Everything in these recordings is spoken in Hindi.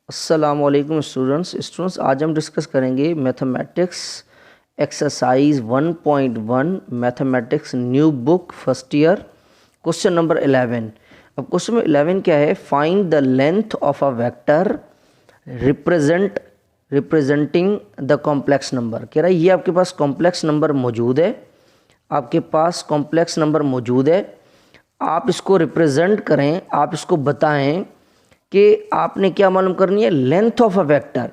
अस्सलामुअलैकुम स्टूडेंट्स आज हम डिस्कस करेंगे mathematics exercise 1.1 mathematics new book first year question number 11। अब क्वेश्चन नंबर 11 क्या है? Find the length of a vector representing the complex number. कह रहा है ये आपके पास कॉम्प्लेक्स नंबर मौजूद है, आपके पास कॉम्प्लेक्स नंबर मौजूद है, आप इसको रिप्रेजेंट करें, आप इसको बताएं कि आपने क्या मालूम करनी है। Length of a vector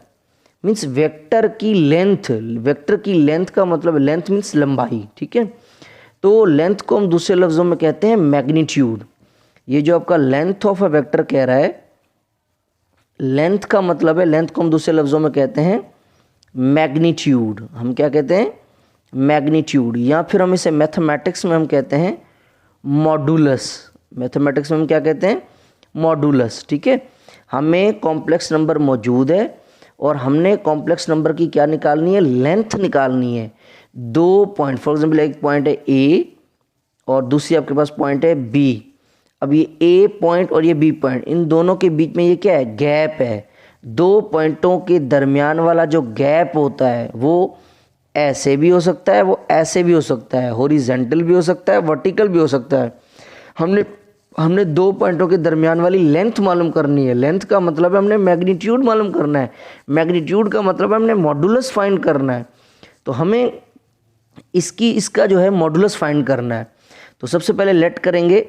means vector की लेंथ। वेक्टर की लेंथ का मतलब लेंथ मीन्स लंबाई, ठीक है। तो लेंथ को हम दूसरे लफ्ज़ों में कहते हैं मैग्नीट्यूड। ये जो आपका लेंथ ऑफ अ वेक्टर कह रहा है, लेंथ का मतलब है, लेंथ को हम दूसरे लफ्ज़ों में कहते हैं मैग्नीट्यूड। हम क्या कहते हैं? मैग्नीट्यूड। या फिर हम इसे मैथमेटिक्स में हम कहते हैं मॉडुलस। मैथमेटिक्स में हम क्या कहते हैं? मॉडुलस, ठीक है। हमें कॉम्प्लेक्स नंबर मौजूद है और हमने कॉम्प्लेक्स नंबर की क्या निकालनी है? लेंथ निकालनी है। 2 पॉइंट, फॉर एग्जांपल एक पॉइंट है ए और दूसरी आपके पास पॉइंट है बी। अब ये ए पॉइंट और ये बी पॉइंट, इन दोनों के बीच में ये क्या है? गैप है। 2 पॉइंटों के दरमियान वाला जो गैप होता है वो ऐसे भी हो सकता है, वो ऐसे भी हो सकता है, हॉरिजॉन्टल भी हो सकता है, वर्टिकल भी हो सकता है। हमने 2 पॉइंटों के दरमियान वाली लेंथ मालूम करनी है। लेंथ का मतलब है हमने मैग्नीट्यूड मालूम करना है। मैग्नीट्यूड का मतलब है हमने मॉडुलस फाइंड करना है। तो हमें इसका जो है मॉडुलस फाइंड करना है। तो सबसे पहले लेट करेंगे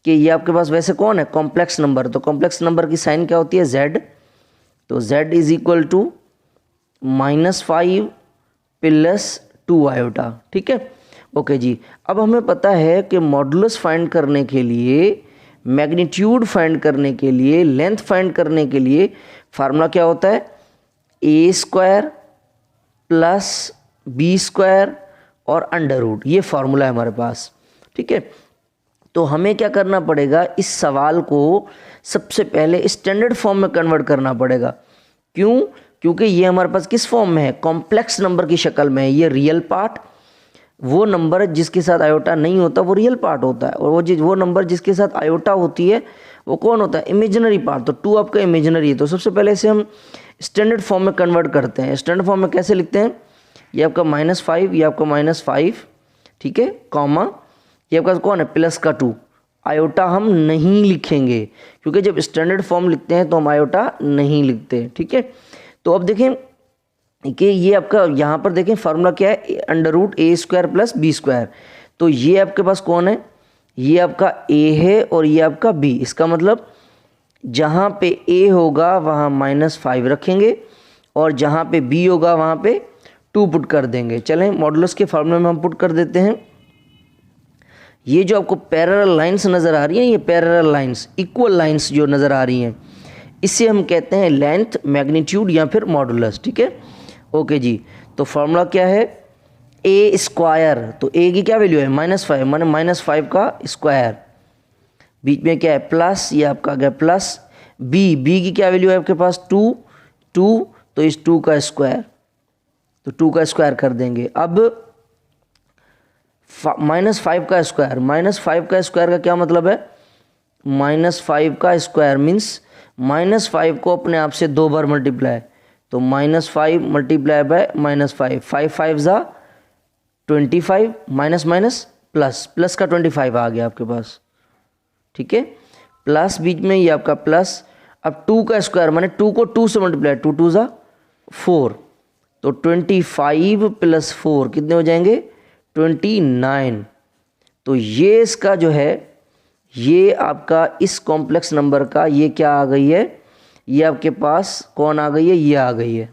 कि ये आपके पास वैसे कौन है? Complex number. तो कॉम्प्लेक्स नंबर की साइन क्या होती है? Z। तो Z is equal to -5 plus 2 iota, ठीक है। ओके जी। अब हमें पता है कि मॉडुलस फाइंड करने के लिए, मैग्नीट्यूड फाइंड करने के लिए, लेंथ फाइंड करने के लिए फार्मूला क्या होता है? a² प्लस b² और अंडर रूट। ये फार्मूला है हमारे पास, ठीक है। तो हमें क्या करना पड़ेगा? इस सवाल को सबसे पहले स्टैंडर्ड फॉर्म में कन्वर्ट करना पड़ेगा। क्यों? क्योंकि ये हमारे पास किस फॉर्म में है? कॉम्प्लेक्स नंबर की शक्ल में है। ये रियल पार्ट, वो नंबर जिसके साथ आयोटा नहीं होता वो रियल पार्ट होता है, और वो नंबर जिसके साथ आयोटा होती है वो कौन होता है? Imaginary part. तो 2 आपका इमेजिनरी है। तो सबसे पहले इसे हम स्टैंडर्ड फॉर्म में कन्वर्ट करते हैं। स्टैंडर्ड फॉर्म में कैसे लिखते हैं? ये आपका -5, ये आपका -5, ठीक है, कॉमा ये आपका कौन है? +2। आयोटा हम नहीं लिखेंगे क्योंकि जब स्टैंडर्ड फॉर्म लिखते हैं तो हम आयोटा नहीं लिखते, ठीक है। तो अब देखें कि ये आपका यहाँ पर देखें फार्मूला क्या है? √a² plus b²। तो ये आपके पास कौन है? ये आपका a है और ये आपका b। इसका मतलब जहाँ पे a होगा वहाँ -5 रखेंगे और जहाँ पे b होगा वहाँ पे 2 पुट कर देंगे। चलें मॉडुलस के फार्मूले में हम पुट कर देते हैं। ये जो आपको पैरेलल लाइंस नज़र आ रही हैं, ये पैरेलल लाइंस, इक्वल लाइंस जो नज़र आ रही हैं, इसे हम कहते हैं लेंथ, मैग्नीट्यूड या फिर मॉडुलस, ठीक है। ओके जी। तो फार्मूला क्या है? a²। तो a की क्या वैल्यू है? -5, माने -5 का स्क्वायर। बीच में क्या है? प्लस, ये आपका गया प्लस b की क्या वैल्यू है आपके पास? 2। तो इस 2 का स्क्वायर, तो 2 का स्क्वायर कर देंगे। अब -5 का स्क्वायर, -5 का स्क्वायर का क्या मतलब है? -5 का स्क्वायर मीन्स -5 को अपने आप से 2 बार मल्टीप्लाई। तो -5 मल्टीप्लाई बाय -5, 5 5 ज़ा 25, माइनस प्लस का 25 आ गया आपके पास, ठीक है। प्लस बीच में ये आपका प्लस। अब 2 का स्क्वायर माने 2 को 2 से मल्टीप्लाई, 2 2 ज़ा 4। तो 25 प्लस 4 कितने हो जाएंगे? 29। तो ये इसका जो है, ये आपका इस कॉम्प्लेक्स नंबर का ये क्या आ गई है? ये आपके पास कौन आ गई है? ये आ गई है।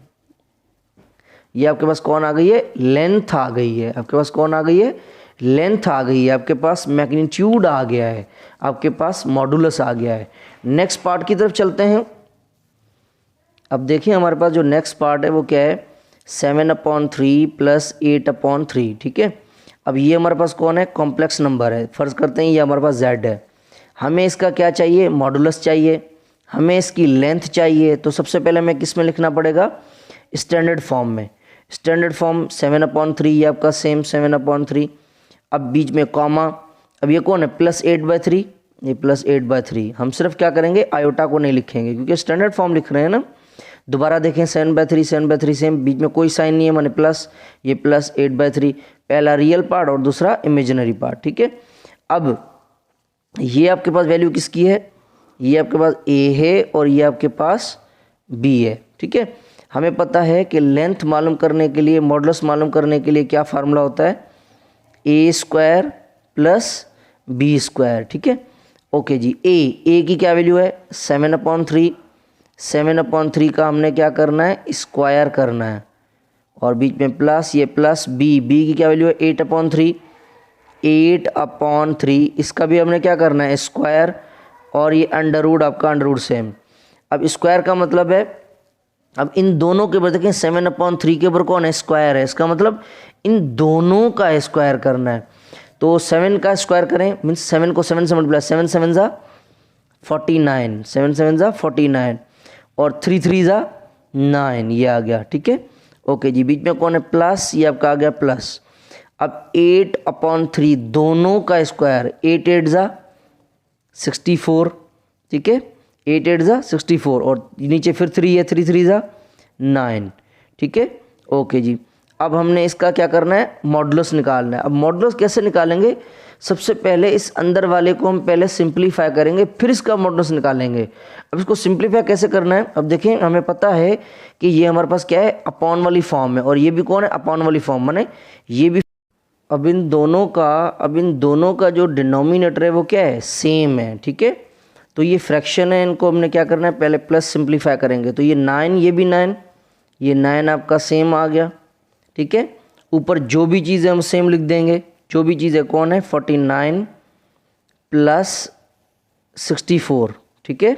ये आपके पास कौन आ गई है? लेंथ आ गई है। आपके पास कौन आ गई है? लेंथ आ गई है। आपके पास मैग्नीट्यूड आ गया है, आपके पास मॉडुलस आ गया है। नेक्स्ट पार्ट की तरफ चलते हैं। अब देखिए हमारे पास जो नेक्स्ट पार्ट है वो क्या है? 7/3 प्लस 8/3, ठीक है। अब ये हमारे पास कौन है? कॉम्प्लेक्स नंबर है। फर्ज करते हैं ये हमारे पास Z है। हमें इसका क्या चाहिए? मॉडुलस चाहिए, हमें इसकी लेंथ चाहिए। तो सबसे पहले हमें किस में लिखना पड़ेगा? स्टैंडर्ड फॉर्म में। स्टैंडर्ड फॉर्म 7/3, ये आपका सेम 7/3। अब बीच में कॉमा। अब ये कौन है? +8/3, ये +8/3। हम सिर्फ क्या करेंगे? आयोटा को नहीं लिखेंगे क्योंकि स्टैंडर्ड फॉर्म लिख रहे हैं ना। दोबारा देखें 7/3 7/3 सेम, बीच में कोई साइन नहीं है माने प्लस, ये प्लस 8/3, पहला रियल पार्ट और दूसरा इमेजिनरी पार्ट। ठीक है, अब ये आपके पास वैल्यू किसकी है, ये आपके पास a है और ये आपके पास b है। ठीक है, हमें पता है कि लेंथ मालूम करने के लिए, मॉडुलस मालूम करने के लिए क्या फार्मूला होता है, a² + b²। ठीक है, ओके जी। a की क्या वैल्यू है 7/3, 7/3 का हमने क्या करना है, स्क्वायर करना है, और बीच में प्लस, ये प्लस b की क्या वैल्यू है 8/3, 8/3 इसका भी हमने क्या करना है स्क्वायर, और ये अंडर रूट आपका अंडर रूट सेम। अब स्क्वायर का मतलब है, अब इन दोनों के ऊपर देखें 7/3 के ऊपर कौन है स्क्वायर है, इसका मतलब इन दोनों का स्क्वायर करना है। तो 7 का स्क्वायर करें मीन्स 7 को 7 से मल्टीप्लाई, 7 7 ज़ा 49, 7 7 ज़ा 49 और 3 3 ज़ा 9, ये आ गया। ठीक है, ओके जी। बीच में कौन है प्लस, ये आपका आ गया प्लस। अब 8/3 दोनों का स्क्वायर, 8 8 ज़ा 64। ठीक है, 8 8 ज़ा 64 और नीचे फिर 3 है, 3 3 ज़ा 9। ठीक है, ओके जी। अब हमने इसका क्या करना है, मॉडुलस निकालना है। अब मॉडुलस कैसे निकालेंगे, सबसे पहले इस अंदर वाले को हम पहले सिंप्लीफाई करेंगे, फिर इसका मॉडुलस निकालेंगे। अब इसको सिंप्लीफाई कैसे करना है, अब देखें हमें पता है कि ये हमारे पास क्या है अपॉन वाली फॉर्म है, और ये भी कौन है अपॉन वाली फॉर्म, माने ये भी। अब इन दोनों का जो डिनोमिनेटर है वो क्या है सेम है। ठीक है, तो ये फ्रैक्शन है, इनको हमने क्या करना है पहले प्लस सिंप्लीफाई करेंगे, तो ये 9, ये भी 9, ये 9 आपका सेम आ गया। ठीक है, ऊपर जो भी चीज़ है हम सेम लिख देंगे, जो भी चीज़ है कौन है 49 + 64। ठीक है,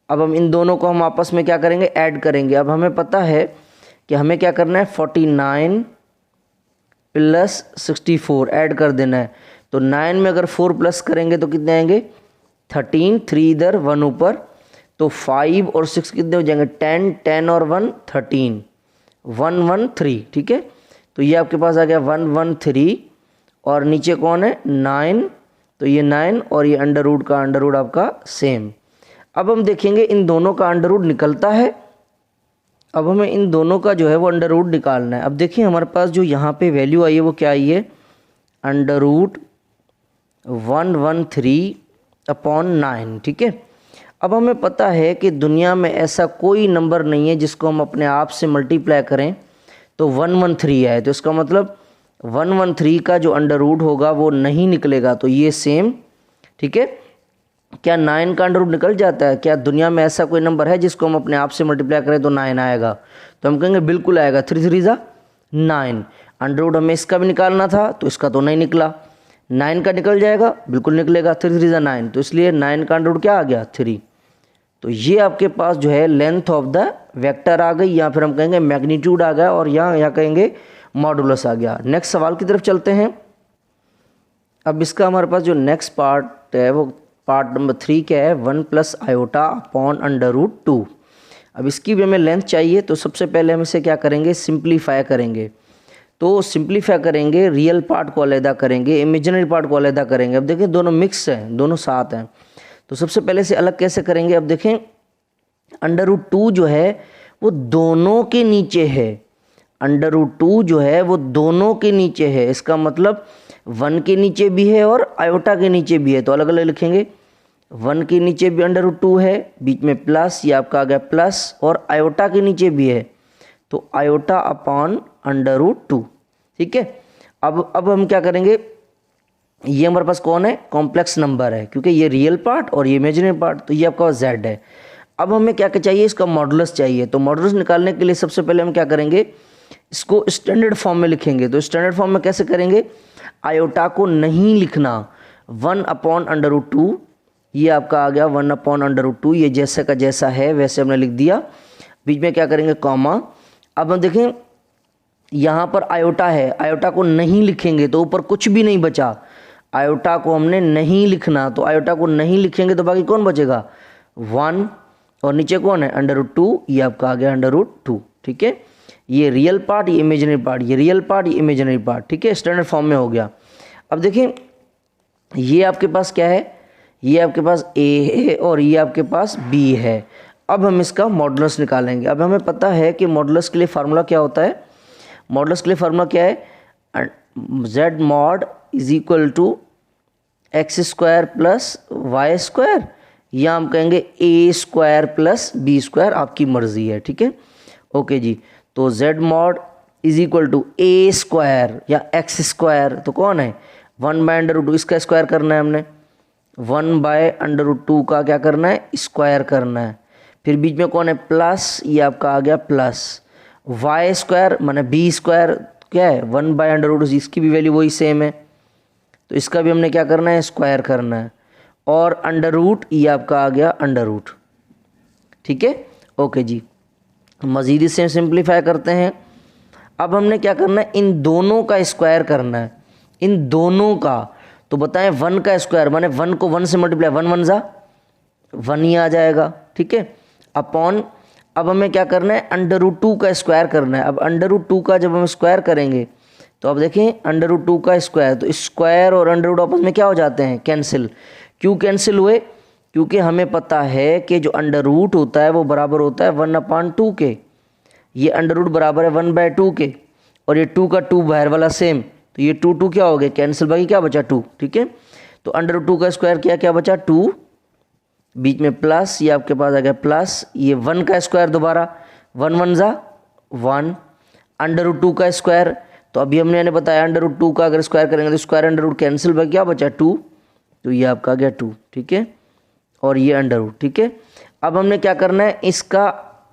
अब हम इन दोनों को हम आपस में क्या करेंगे ऐड करेंगे। अब हमें पता है कि हमें क्या करना है 49 + 64 ऐड कर देना है, तो 9 में अगर 4 प्लस करेंगे तो कितने आएंगे 13, 3 इधर 1 ऊपर, तो 5 और 6 कितने हो जाएंगे 10, 10 और 1 13, 113। ठीक है, तो ये आपके पास आ गया 113 और नीचे कौन है 9, तो ये 9 और ये अंडर रूट का अंडर रूट आपका सेम। अब हम देखेंगे इन दोनों का अंडर रूट निकलता है। अब हमें इन दोनों का जो है वो अंडर रूट निकालना है। अब देखिए हमारे पास जो यहाँ पे वैल्यू आई है वो क्या आई है √113/9। ठीक है, अब हमें पता है कि दुनिया में ऐसा कोई नंबर नहीं है जिसको हम अपने आप से मल्टीप्लाई करें तो 113 आए, तो इसका मतलब 113 का जो अंडर रूट होगा वो नहीं निकलेगा, तो ये सेम। ठीक है, क्या 9 का अंडर रूट निकल जाता है, क्या दुनिया में ऐसा कोई नंबर है जिसको हम अपने आप से मल्टीप्लाई करें तो 9 आएगा, तो हम कहेंगे बिल्कुल आएगा, 3 3 ज़ा 9। अंडर रूट हमें इसका भी निकालना था तो इसका तो नहीं निकला, 9 का निकल जाएगा, बिल्कुल निकलेगा, 3 3 ज़ा 9, तो इसलिए 9 का अंडर रूट क्या आ गया 3। तो ये आपके पास जो है लेंथ ऑफ द वेक्टर आ गई, या फिर हम कहेंगे मैग्नीट्यूड आ गया, और यहाँ कहेंगे मॉडुलस आ गया। नेक्स्ट सवाल की तरफ चलते हैं। अब इसका हमारे पास जो नेक्स्ट पार्ट है वो पार्ट नंबर 3 क्या है 1 + i/√2। अब इसकी भी हमें लेंथ चाहिए, तो सबसे पहले हम इसे क्या करेंगे सिंप्लीफाई करेंगे। तो सिंप्लीफाई करेंगे, रियल पार्ट को अलहदा करेंगे, इमेजिनरी पार्ट को अलहदा करेंगे। अब देखें दोनों मिक्स हैं, दोनों साथ हैं, तो सबसे पहले से अलग कैसे करेंगे। अब देखें √2 जो है वो दोनों के नीचे है, √2 जो है वो दोनों के नीचे है, इसका मतलब 1 के नीचे भी है और आयोटा के नीचे भी है, तो अलग अलग लिखेंगे। 1 के नीचे भी √2 है, बीच में प्लस, ये आपका आ गया प्लस, और आयोटा के नीचे भी है तो i/√2। ठीक है, अब हम क्या करेंगे, ये हमारे पास कौन है कॉम्प्लेक्स नंबर है, क्योंकि ये रियल पार्ट और ये इमेजिनरी पार्ट, तो ये आपका z है। अब हमें क्या क्या चाहिए, इसका मॉडुलस चाहिए, तो मॉडुलस निकालने के लिए सबसे पहले हम क्या करेंगे, इसको स्टैंडर्ड फॉर्म में लिखेंगे। तो स्टैंडर्ड फॉर्म में कैसे करेंगे, आयोटा को नहीं लिखना, 1/√2, ये आपका आ गया 1/√2, ये जैसे का जैसा है वैसे हमने लिख दिया। बीच में क्या करेंगे कॉमा। अब हम देखें यहाँ पर आयोटा है, आयोटा को नहीं लिखेंगे तो ऊपर कुछ भी नहीं बचा, आयोटा को हमने नहीं लिखना, तो आयोटा को नहीं लिखेंगे तो बाकी कौन बचेगा 1, और नीचे कौन है √2, ये आपका आ गया √2। ठीक है, ये रियल पार्ट, ये इमेजिनरी पार्ट, ये रियल पार्ट, ये इमेजिनरी पार्ट। ठीक है, स्टैंडर्ड फॉर्म में हो गया। अब देखिए ये आपके पास क्या है, ये आपके पास a है और ये आपके पास b है। अब हम इसका मॉडुलस निकालेंगे। अब हमें पता है कि मॉडुलस के लिए फार्मूला क्या होता है। मॉडुलस के लिए फार्मूला क्या है, Z mod is equal to X square plus Y square, या हम कहेंगे A square plus B square, आपकी मर्जी है, ठीक है। ओके जी, तो Z mod is equal to A square या एक्स स्क्वायर, तो कौन है 1/√2, इसका स्क्वायर करना है हमने, 1/√2 का क्या करना है, स्क्वायर करना है। फिर बीच में कौन है प्लस, ये आपका आ गया प्लस वाई स्क्वायर माने बी स्क्वायर, क्या है 1/√2, इसकी भी वैल्यू वही सेम है, तो इसका भी हमने क्या करना है, स्क्वायर करना है। और अंडर रूट, ये आपका आ गया अंडर रूट, ठीक है। ओके जी, मज़ीद इसे सिंप्लीफाई करते हैं। अब हमने क्या करना है, इन दोनों का स्क्वायर करना है, इन दोनों का। तो बताएं 1 का स्क्वायर माने 1 को 1 से मल्टीप्लाई, 1 1 जा 1 ही आ जाएगा, ठीक है, अपॉन। अब हमें क्या करना है, अंडर रूट 2 का स्क्वायर करना है। अब अंडर रूट 2 का जब हम स्क्वायर करेंगे तो अब देखें अंडर रूट 2 का स्क्वायर, तो स्क्वायर और अंडर रूट आपस में क्या हो जाते हैं, कैंसिल। क्यों कैंसिल हुए, क्योंकि हमें पता है कि जो अंडर रूट होता है वो बराबर होता है 1/2 के। ये अंडर रूट बराबर है 1/2 के, और ये 2 का 2 बाहर वाला सेम, तो ये 2 2 क्या हो गया, कैंसिल, बाकी क्या बचा 2, ठीक है। तो अंडर रूट 2 का स्क्वायर क्या बचा 2, बीच में प्लस, ये आपके पास आ गया प्लस, ये 1 का स्क्वायर दोबारा 1 1 जा 1, अंडर रूट 2 का स्क्वायर, तो अभी हमने बताया अंडर रूट 2 का अगर स्क्वायर करेंगे तो स्क्वायर अंडर रूट कैंसिल, बाकी क्या बचा 2, तो ये आपका आ गया 2, ठीक है, और ये अंडर रूट, ठीक है। अब हमने क्या करना है, इसका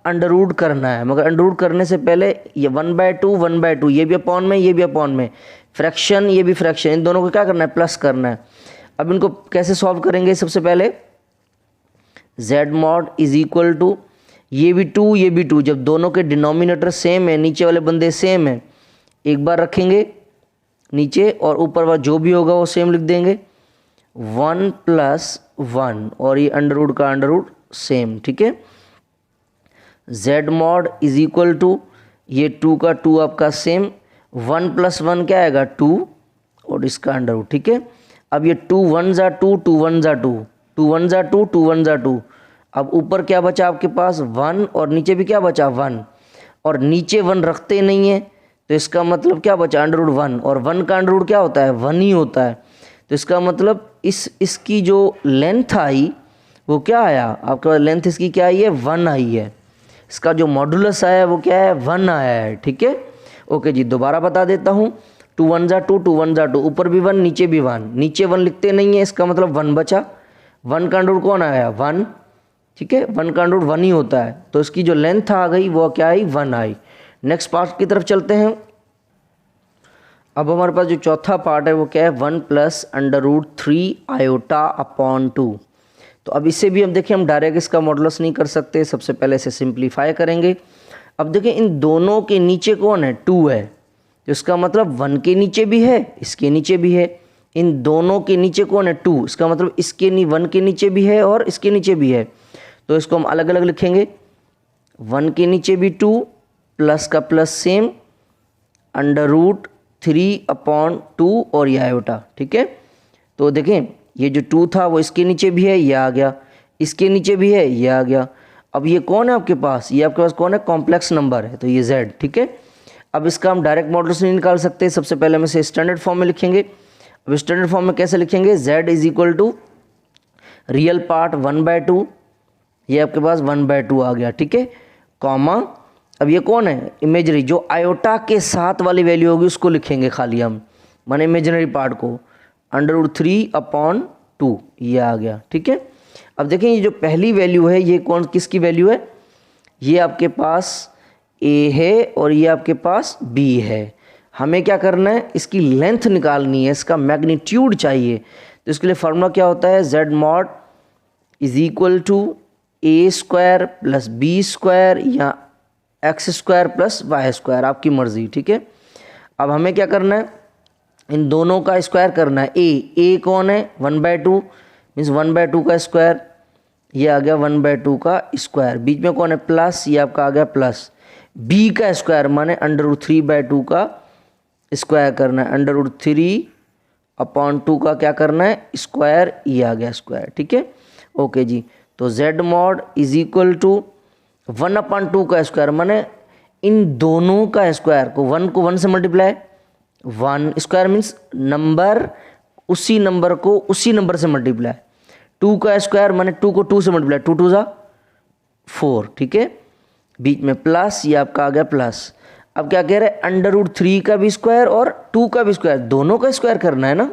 अंडर रूट करना है, मगर अंडर रूट करने से पहले ये 1/2 ये भी अपॉन में, ये भी अपॉन में, फ्रैक्शन ये भी फ्रैक्शन, इन दोनों को क्या करना है, प्लस करना है। अब इनको कैसे सॉल्व करेंगे, सबसे पहले Z mod is equal to ये भी 2 ये भी 2, जब दोनों के डिनोमिनेटर सेम है, नीचे वाले बंदे सेम है, एक बार रखेंगे नीचे और ऊपर वाला जो भी होगा वो सेम लिख देंगे, 1 + 1, और ये अंडर रूट का अंडर रूट सेम, ठीक है। Z mod is equal to ये 2 का 2 आपका सेम, 1 + 1 क्या आएगा 2, और इसका अंडर रूट, ठीक है। अब ये 2 1 जा 2, 2 1 जा 2, 2 1 जा 2, 2 1 जा 2, अब ऊपर क्या बचा आपके पास 1, और नीचे भी क्या बचा 1, और नीचे 1 रखते नहीं है, तो इसका मतलब क्या बचा अंडर रूट 1, और 1 का अंडर रूट क्या होता है 1 ही होता है, तो इसका मतलब इसकी जो लेंथ आई वो क्या आया आपके पास, लेंथ इसकी क्या आई है 1 आई है, इसका जो मॉडुलस आया वो क्या है 1 आया है, ठीक है। ओके जी, दोबारा बता देता हूँ, 2 1 जा 2, 2 1 जा 2, ऊपर भी 1 नीचे भी 1, नीचे 1 लिखते नहीं है, इसका मतलब 1 बचा, 1 का अंडर रूट कौन आया 1, ठीक है, 1 का अंडर रूट 1 ही होता है, तो इसकी जो लेंथ आ गई वो क्या आई 1 आई। नेक्स्ट पार्ट की तरफ चलते हैं। अब हमारे पास जो चौथा पार्ट है वो क्या है 1 + अंडर रूट 3 आयोटा अपॉन 2। तो अब इससे भी हम देखें, हम डायरेक्ट इसका मॉडुलस नहीं कर सकते, सबसे पहले इसे सिंप्लीफाई करेंगे। अब देखें इन दोनों के नीचे कौन है 2 है, तो इसका मतलब 1 के नीचे भी है, इसके नीचे भी है, इन दोनों के नीचे कौन है 2, इसका मतलब इसके 1 के नीचे भी है और इसके नीचे भी है, तो इसको हम अलग अलग लिखेंगे, 1 के नीचे भी 2, प्लस का प्लस सेम, अंडर रूट 3/2 और ये आयोटा, ठीक है। तो देखें ये जो 2 था वो इसके नीचे भी है, ये आ गया, इसके नीचे भी है, ये आ गया। अब ये कौन है आपके पास, ये आपके पास कौन है कॉम्प्लेक्स नंबर है, तो ये z, ठीक है। अब इसका हम डायरेक्ट मॉडुलस नहीं निकाल सकते, सबसे पहले हम इसे स्टैंडर्ड फॉर्म में लिखेंगे। अब स्टैंडर्ड फॉर्म में कैसे लिखेंगे, z is equal to real part 1/2, ये आपके पास 1/2 आ गया, ठीक है, कॉमा। अब ये कौन है इमेजनरी, जो आयोटा के साथ वाली वैल्यू होगी उसको लिखेंगे खाली हम, माने इमेजनरी पार्ट को, अंडर रूट 3/2, ये आ गया, ठीक है। अब देखें ये जो पहली वैल्यू है ये कौन किसकी वैल्यू है, ये आपके पास a है और ये आपके पास b है। हमें क्या करना है, इसकी लेंथ निकालनी है, इसका मैग्नीट्यूड चाहिए, तो इसके लिए फार्मूला क्या होता है, z mod is equal to a² + b² या x² + y², आपकी मर्जी, ठीक है। अब हमें क्या करना है, इन दोनों का स्क्वायर करना है, a कौन है 1/2 मीन्स 1/2 का स्क्वायर, ये आ गया 1/2 का स्क्वायर, बीच में कौन है प्लस, ये आपका आ गया प्लस, b का स्क्वायर माने अंडर रूट 3/2 का स्क्वायर करना है, अंडर रूट 3/2 का क्या करना है स्क्वायर, ये आ गया स्क्वायर, ठीक है। ओके जी, तो z mod is equal to 1/2 का स्क्वायर, माने इन दोनों का स्क्वायर को 1 से मल्टीप्लाई, 1 स्क्वायर मीन्स नंबर, उसी नंबर को उसी नंबर से मल्टीप्लाई, 2 का स्क्वायर माने 2 को 2 से मल्टीप्लाई, 2 2 जा 4, ठीक है, बीच में प्लस, ये आपका आ गया प्लस। अब क्या कह रहे हैं, √3 का भी स्क्वायर और 2 का भी स्क्वायर, दोनों का स्क्वायर करना है ना,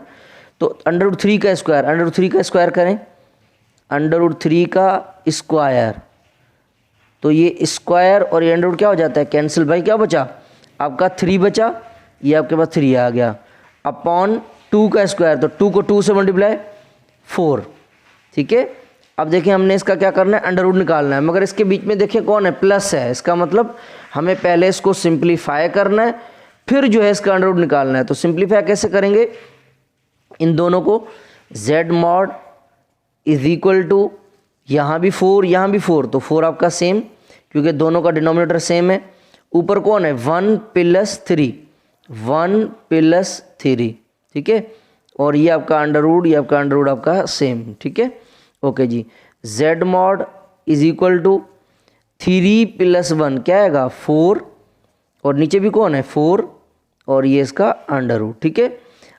तो √3 का स्क्वायर, √3 का स्क्वायर करें, √3 का स्क्वायर, तो ये स्क्वायर और ये अंडर क्या हो जाता है, कैंसिल भाई, क्या बचा आपका 3 बचा, ये आपके पास 3 आ गया, अपॉन 2 का स्क्वायर, तो 2 को 2 से मल्टीप्लाई 4, ठीक है। अब देखिए हमने इसका क्या करना है, अंडर रूट निकालना है, मगर इसके बीच में देखिए कौन है, प्लस है, इसका मतलब हमें पहले इसको सिंप्लीफाई करना है, फिर जो है इसका अंडर रूट निकालना है। तो सिंप्लीफाई कैसे करेंगे, इन दोनों को, z mod is equal to, यहाँ भी 4 यहाँ भी 4, तो 4 आपका सेम, क्योंकि दोनों का डिनोमिनेटर सेम है। ऊपर कौन है, 1 + 3, 1 + 3, ठीक है, और ये आपका अंडर रूट, ये आपका अंडर रूट आपका सेम, ठीक है, ओके जी। z mod is equal to 3 + 1 क्या आएगा 4, और नीचे भी कौन है 4, और ये इसका अंडर रूट, ठीक है।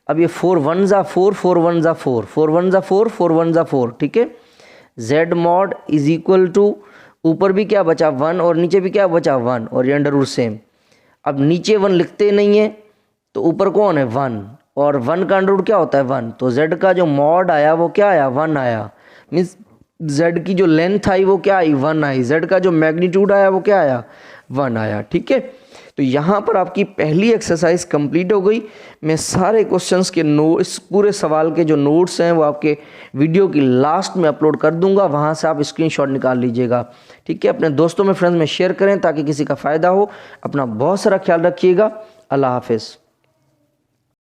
अब ये 4 1 जा 4, 4 1 जा 4, 4 1 जा 4, 4 1 जा 4, ठीक है। z mod is equal to, ऊपर भी क्या बचा 1 और नीचे भी क्या बचा 1, और ये अंडर रूट सेम। अब नीचे 1 लिखते नहीं है, तो ऊपर कौन है 1, और 1 का अंडर रूट क्या होता है 1, तो z का जो मॉड आया वो क्या आया 1 आया, मीन्स z की जो लेंथ आई वो क्या आई 1 आई, z का जो मैग्नीट्यूड आया वो क्या आया 1 आया, ठीक है। तो यहाँ पर आपकी पहली एक्सरसाइज कंप्लीट हो गई। मैं सारे क्वेश्चंस के इस पूरे सवाल के जो नोट्स हैं वो आपके वीडियो की लास्ट में अपलोड कर दूंगा, वहाँ से आप स्क्रीनशॉट निकाल लीजिएगा, ठीक है। अपने दोस्तों में फ्रेंड्स में शेयर करें ताकि किसी का फ़ायदा हो। अपना बहुत सारा ख्याल रखिएगा। अल्लाह हाफिज़।